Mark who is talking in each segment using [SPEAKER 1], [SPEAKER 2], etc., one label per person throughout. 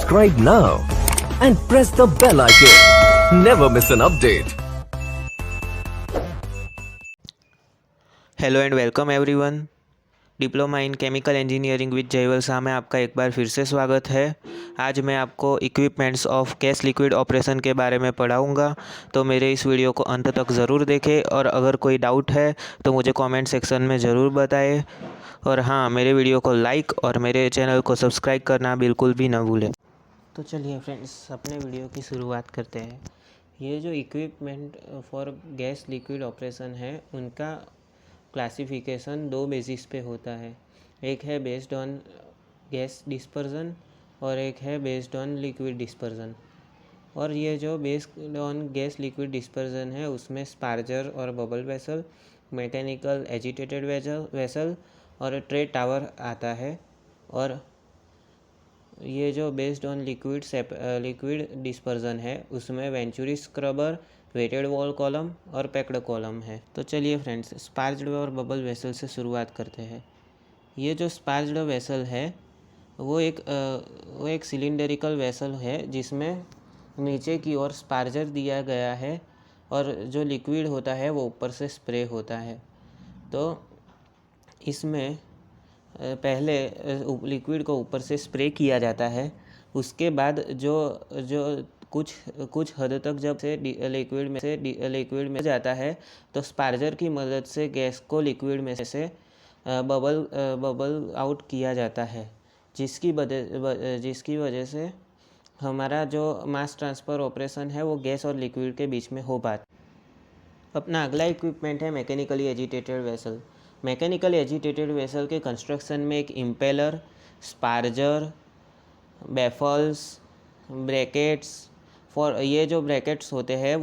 [SPEAKER 1] subscribe now and press the bell icon. Never miss an update.
[SPEAKER 2] Hello and welcome everyone. Diploma in chemical engineering with Jaywal Shah में आपका एक बार फिर से स्वागत है। आज मैं आपको equipments of gas liquid operation के बारे में पढ़ाऊंगा, तो मेरे इस वीडियो को अंत तक ज़रूर देखें और अगर कोई डाउट है तो मुझे कमेंट सेक्शन में ज़रूर बताएं। और हाँ, मेरे वीडियो को लाइक और मेरे चैनल को सब्सक्राइब करना बिल्कुल भी ना भूलें। तो चलिए फ्रेंड्स, अपने वीडियो की शुरुआत करते हैं। ये जो equipment for gas liquid operation है, उनका क्लासिफिकेशन दो बेसिस पे होता है। एक है बेस्ड ऑन गैस डिस्पर्जन और एक है बेस्ड ऑन लिक्विड डिस्पर्जन। और ये जो based on gas liquid dispersion है, उसमें स्पार्जर और bubble vessel, mechanical agitated vessel और ट्रे टावर आता है। और ये जो बेस्ड ऑन लिक्विड डिस्पर्जन है, उसमें venturi scrubber, wetted wall column और पैक्ड कॉलम है। तो चलिए फ्रेंड्स, स्पार्ज्ड और बबल वेसल से शुरुआत करते हैं। ये जो स्पार्ज्ड वेसल है वो एक सिलिंडरिकल वेसल है, जिसमें नीचे की ओर स्पार्जर दिया गया है और जो लिक्विड होता है वो ऊपर से स्प्रे होता है। तो इसमें पहले लिक्विड को ऊपर से स्प्रे किया जाता है। उसके बाद जो जो कुछ हद तक जब से लिक्विड में जाता है, तो स्पार्जर की मदद से गैस को लिक्विड में से बबल आउट किया जाता है, जिसकी वजह से हमारा जो मास ट्रांसफ़र ऑपरेशन है वो गैस और लिक्विड के बीच में हो पाता। अपना अगला इक्विपमेंट है mechanically agitated vessel. Mechanical agitated vessel के कंस्ट्रक्शन में एक इम्पेलर, स्पार्जर, बैफल्स, ब्रैकेट्स ये जो ब्रैकेट्स होते हैं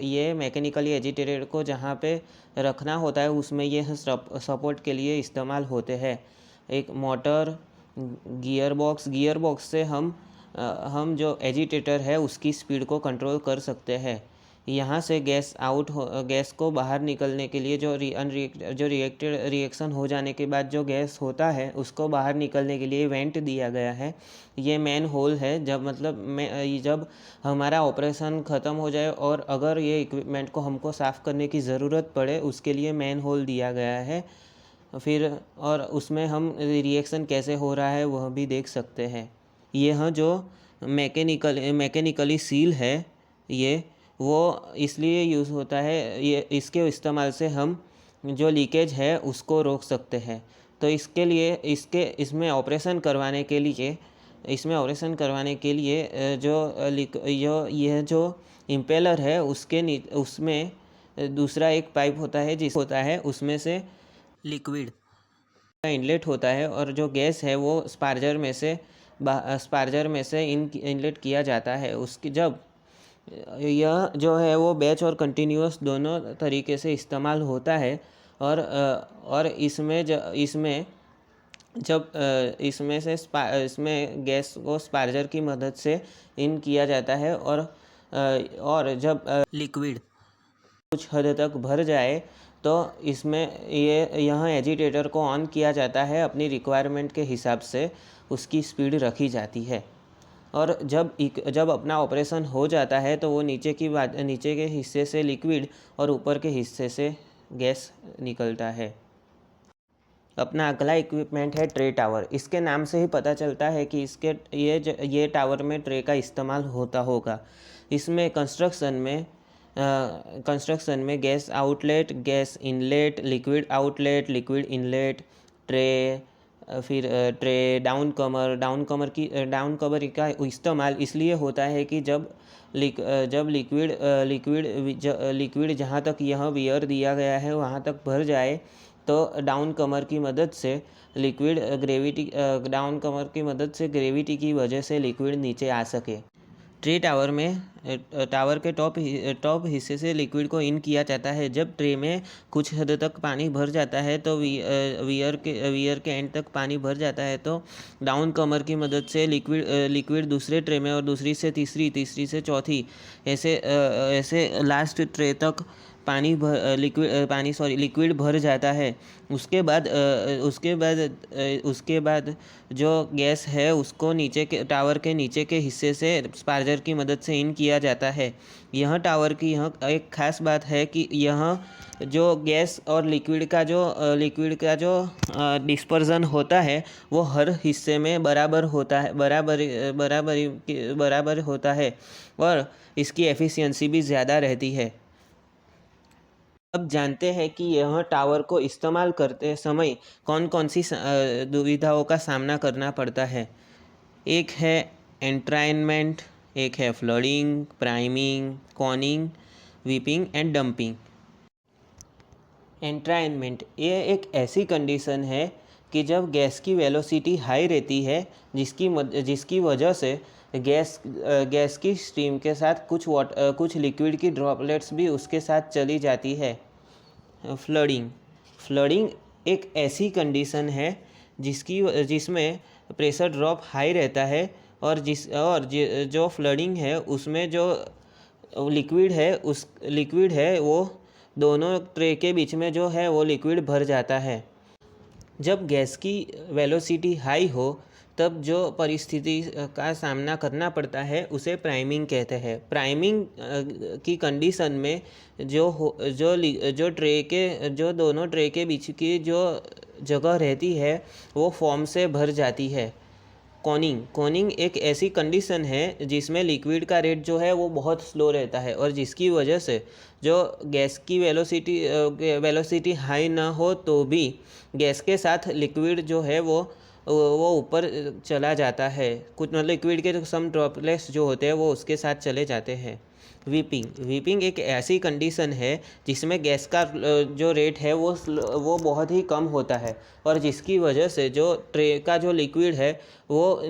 [SPEAKER 2] ये मैकेनिकली एजिटेटेड को जहाँ पे रखना होता है, उसमें ये सपोर्ट के लिए इस्तेमाल होते हैं। एक मोटर, गियर बॉक्स से हम जो एजिटेटर है उसकी स्पीड को कंट्रोल कर सकते हैं। यहाँ से गैस को बाहर निकलने के लिए जो रिएक्शन हो जाने के बाद जो गैस होता है, उसको बाहर निकलने के लिए वेंट दिया गया है। ये मेन होल है। जब हमारा ऑपरेशन ख़त्म हो जाए और अगर ये इक्विपमेंट को हमको साफ़ करने की ज़रूरत पड़े, उसके लिए मेन होल दिया गया है। फिर और उसमें हम रिएक्शन कैसे हो रहा है वह भी देख सकते हैं। यह जो मैकेनिकली सील है, वो इसलिए यूज़ होता है, ये इसके इस्तेमाल से हम जो लीकेज है उसको रोक सकते हैं। तो इसके लिए इसमें ऑपरेशन करवाने के लिए यह जो इम्पेलर है उसमें दूसरा एक पाइप होता है उसमें से लिक्विड का इनलेट होता है, और जो गैस है वो स्पार्जर में से इनलेट किया जाता है। उसकी जब यह जो है वो बैच और कंटिन्यूअस दोनों तरीके से इस्तेमाल होता है। और इसमें गैस को स्पार्जर की मदद से इन किया जाता है। और जब लिक्विड कुछ हद तक भर जाए तो यहाँ एजिटेटर को ऑन किया जाता है। अपनी रिक्वायरमेंट के हिसाब से उसकी स्पीड रखी जाती है। और जब अपना ऑपरेशन हो जाता है तो वो नीचे के हिस्से से लिक्विड और ऊपर के हिस्से से गैस निकलता है। अपना अगला इक्विपमेंट है ट्रे टावर। इसके नाम से ही पता चलता है कि ये टावर में ट्रे का इस्तेमाल होता होगा। इसमें कंस्ट्रक्शन में gas outlet, gas inlet, liquid outlet, liquid inlet, फिर ट्रे, डाउन कवर का इस्तेमाल इसलिए होता है कि जब लिक्विड जहाँ तक यह वियर दिया गया है वहाँ तक भर जाए, तो डाउन कवर की मदद से ग्रेविटी की वजह से लिक्विड नीचे आ सके। ट्रे टावर के टॉप हिस्से से लिक्विड को इन किया जाता है। जब ट्रे में कुछ हद तक पानी भर जाता है, तो वियर के एंड तक पानी भर जाता है, तो डाउन कमर की मदद से लिक्विड दूसरे ट्रे में और दूसरी से तीसरी से चौथी ऐसे लास्ट ट्रे तक लिक्विड भर जाता है। उसके बाद जो गैस है उसको टावर के नीचे के हिस्से से स्पार्जर की मदद से इन किया जाता है। यह टावर की यह एक ख़ास बात है कि यह जो गैस और लिक्विड का जो डिस्पर्जन होता है वो हर हिस्से में बराबर होता है और इसकी एफिशिएंसी भी ज़्यादा रहती है। अब जानते हैं कि यह टावर को इस्तेमाल करते समय कौन कौन सी दुविधाओं का सामना करना पड़ता है। एक है एंट्राइनमेंट, एक है flooding, priming, coning, weeping and dumping. Entrainment ये एक ऐसी कंडीशन है कि जब गैस की वेलोसिटी हाई रहती है जिसकी वजह से गैस की स्ट्रीम के साथ कुछ लिक्विड की ड्रॉपलेट्स भी उसके साथ चली जाती है। फ्लडिंग एक ऐसी कंडीशन है जिसमें प्रेशर ड्रॉप हाई रहता है और जो फ्लडिंग है उसमें जो लिक्विड है वो दोनों ट्रे के बीच में जो है वो लिक्विड भर जाता है। जब गैस की वेलोसिटी हाई हो तब जो परिस्थिति का सामना करना पड़ता है उसे प्राइमिंग कहते हैं। प्राइमिंग की कंडीशन में जो दोनों ट्रे के बीच की जो जगह रहती है वो फोम से भर जाती है। कॉनिंग एक ऐसी कंडीशन है जिसमें लिक्विड का रेट जो है वो बहुत स्लो रहता है और जिसकी वजह से जो गैस की वेलोसिटी हाई ना हो तो भी गैस के साथ लिक्विड जो है वो ऊपर चला जाता है। कुछ लिक्विड के सम ड्रॉपलेट्स जो होते हैं वो उसके साथ चले जाते हैं। वीपिंग एक ऐसी कंडीशन है जिसमें गैस का जो रेट है वो बहुत ही कम होता है और जिसकी वजह से जो ट्रे का जो लिक्विड है वो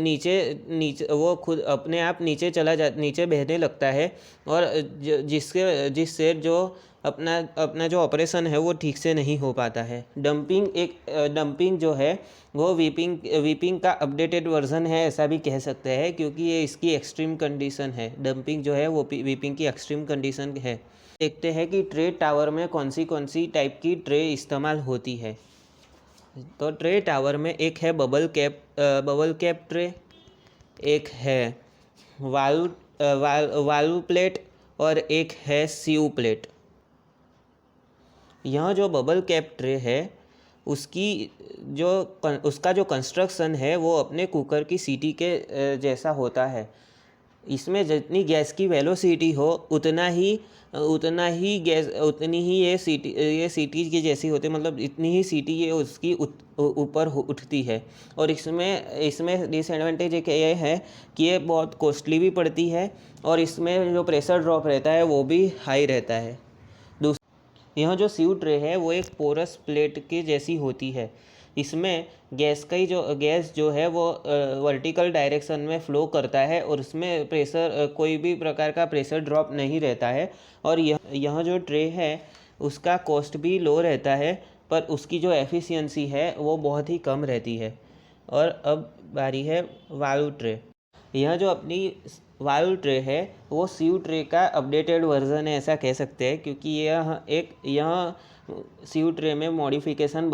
[SPEAKER 2] वो खुद अपने आप नीचे बहने लगता है और जिससे जो अपना जो ऑपरेशन है वो ठीक से नहीं हो पाता है। डंपिंग जो है वो वीपिंग का अपडेटेड वर्जन है ऐसा भी कह सकते हैं, क्योंकि ये इसकी एक्सट्रीम कंडीशन है। डंपिंग जो है वो वीपिंग की एक्सट्रीम कंडीशन है। देखते हैं कि ट्रे टावर में कौन सी टाइप की ट्रे इस्तेमाल होती है। तो ट्रे टावर में एक है बबल कैप ट्रे, एक है वाल्व प्लेट और एक है सीव प्लेट। यह जो बबल कैप ट्रे है उसका जो कंस्ट्रक्शन है वो अपने कुकर की सीटी के जैसा होता है। इसमें जितनी गैस की वेलोसिटी हो उतनी ही ये सीटी की जैसी होती है, मतलब इतनी ही सीटी ये उसकी ऊपर उठती है। और इसमें डिसएडवांटेज एक ये है कि ये बहुत कॉस्टली भी पड़ती है और इसमें जो प्रेशर ड्रॉप रहता है वो भी हाई रहता है। यह जो सीव ट्रे है वो एक पोरस प्लेट के जैसी होती है। इसमें गैस जो है वो वर्टिकल डायरेक्शन में फ़्लो करता है और उसमें कोई भी प्रकार का प्रेशर ड्रॉप नहीं रहता है। और यह जो ट्रे है उसका कॉस्ट भी लो रहता है पर उसकी जो एफिशिएंसी है वो बहुत ही कम रहती है। और अब बारी है वाल्व ट्रे। यह जो अपनी वाल्व ट्रे है वो सीव ट्रे का अपडेटेड वर्जन है ऐसा कह सकते हैं, क्योंकि यह सीव ट्रे में मॉडिफिकेशन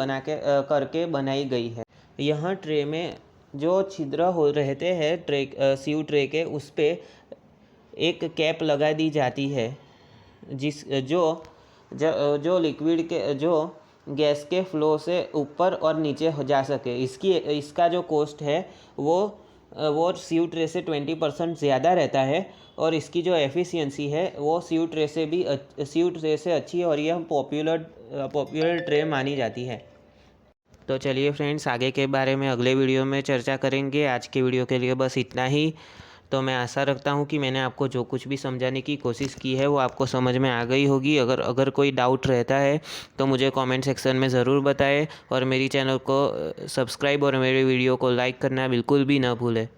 [SPEAKER 2] करके बनाई गई है। यह ट्रे में जो छिद्र रहते हैं सीव ट्रे के उस पर एक कैप लगा दी जाती है जो लिक्विड के जो गैस के फ्लो से ऊपर और नीचे हो जा सके। इसका जो कॉस्ट है वो सीव ट्रे से 20% ज़्यादा रहता है और इसकी जो एफिशिएंसी है वो सीव ट्रे से अच्छी है और यह पॉपुलर ट्रे मानी जाती है। तो चलिए फ्रेंड्स, आगे के बारे में अगले वीडियो में चर्चा करेंगे। आज के वीडियो के लिए बस इतना ही। तो मैं आशा रखता हूँ कि मैंने आपको जो कुछ भी समझाने की कोशिश की है वो आपको समझ में आ गई होगी। अगर कोई डाउट रहता है तो मुझे कमेंट सेक्शन में ज़रूर बताएं और मेरी चैनल को सब्सक्राइब और मेरे वीडियो को लाइक करना बिल्कुल भी ना भूलें।